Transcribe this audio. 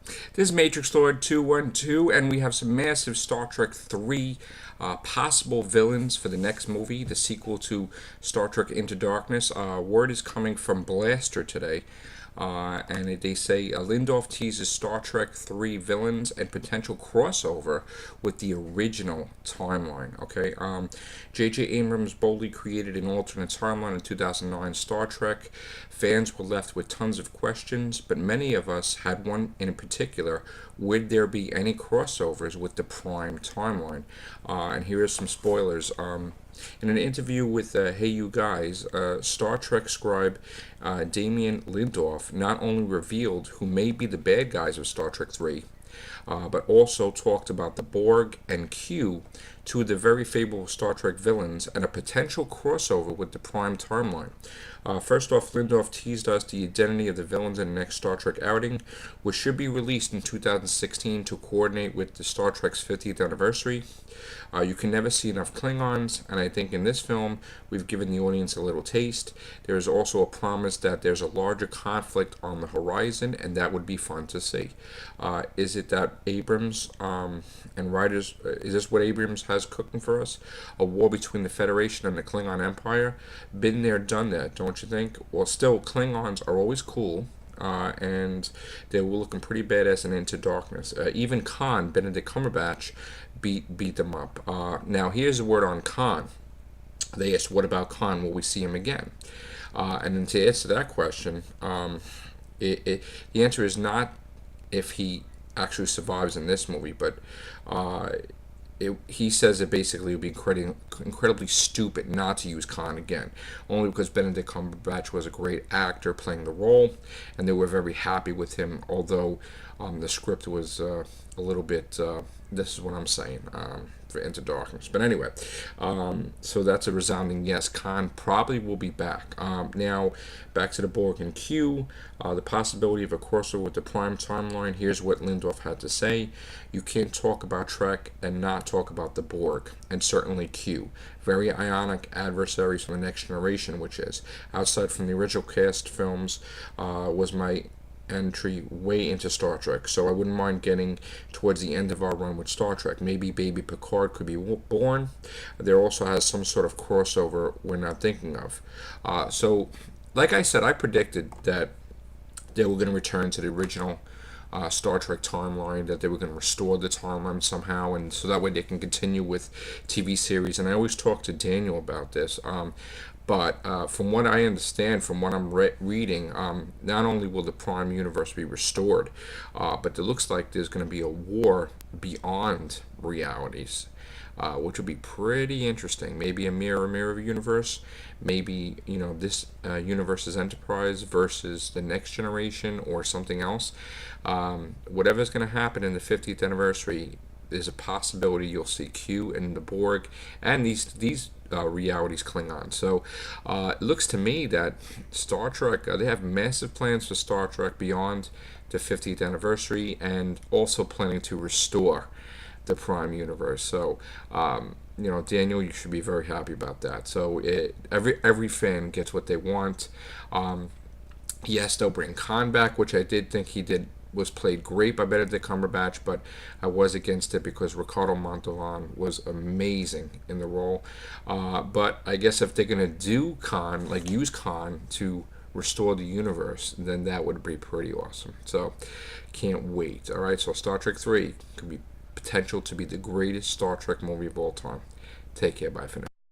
This is Matrix Lord 212, and we have some massive Star Trek 3 possible villains for the next movie, the sequel to Star Trek Into Darkness. Word is coming from Blaster today, and they say Lindoff teases Star Trek 3 villains and potential crossover with the original timeline. Okay, J.J. Abrams boldly created an alternate timeline in 2009 Star Trek. Fans were left with tons of questions, but many of us had one in particular: would there be any crossovers with the Prime timeline? And here are some spoilers. In an interview with Hey You Guys, Star Trek scribe Damien Lindelof not only revealed who may be the bad guys of Star Trek 3, but also talked about the Borg and Q, two of the very fabled Star Trek villains, and a potential crossover with the Prime timeline. First off, Lindelof teased us the identity of the villains in the next Star Trek outing, which should be released in 2016 to coordinate with the Star Trek's 50th anniversary. You can never see enough Klingons, and I think in this film we've given the audience a little taste. There is also a promise that there's a larger conflict on the horizon, and that would be fun to see. Is it that Abrams and writers, is this what Abrams has cooking for us? A war between the Federation and the Klingon Empire? Been there, done that, don't you think? Well, still, Klingons are always cool. And they were looking pretty badass and Into Darkness. Even Khann, Benedict Cumberbatch, beat them up. Now, here's a word on Khann. They asked, what about Khann? Will we see him again? And then to answer that question, the answer is not if he actually survives in this movie, but he says it basically would be incredibly stupid not to use Khann again, only because Benedict Cumberbatch was a great actor playing the role, and they were very happy with him, although the script was a little bit, this is what I'm saying, for Into Darkness. But anyway, so that's a resounding yes. Khann probably will be back. Now, back to the Borg and Q, the possibility of a crossover with the Prime timeline. Here's what Lindelof had to say. You can't talk about Trek and not talk about the Borg, and certainly Q. Very ionic adversaries from the Next Generation, which is, outside from the original cast films, was my entry way into Star Trek, so I wouldn't mind getting towards the end of our run with Star Trek. Maybe baby Picard could be born. There also has some sort of crossover we're not thinking of. So, like I said, I predicted that they were going to return to the original Star Trek timeline, that they were going to restore the timeline somehow, and so that way they can continue with TV series. And I always talk to Daniel about this. But from what I understand, from what I'm reading, not only will the Prime universe be restored, but it looks like there's going to be a war beyond realities, which would be pretty interesting. Maybe a mirror universe. Maybe, this universe's Enterprise versus the Next Generation or something else. Whatever's going to happen in the 50th anniversary, there's a possibility you'll see Q and the Borg and these realities Klingon. So it looks to me that Star Trek, they have massive plans for Star Trek beyond the 50th anniversary, and also planning to restore the Prime universe. So Daniel, you should be very happy about that. So every fan gets what they want. Yes, they'll bring Khann back, which I did think was played great by Benedict Cumberbatch, but I was against it because Ricardo Montalban was amazing in the role. But I guess if they're going to do Khann, like use Khann to restore the universe, then that would be pretty awesome. So, can't wait. All right, so Star Trek 3 could be potential to be the greatest Star Trek movie of all time. Take care. Bye for now.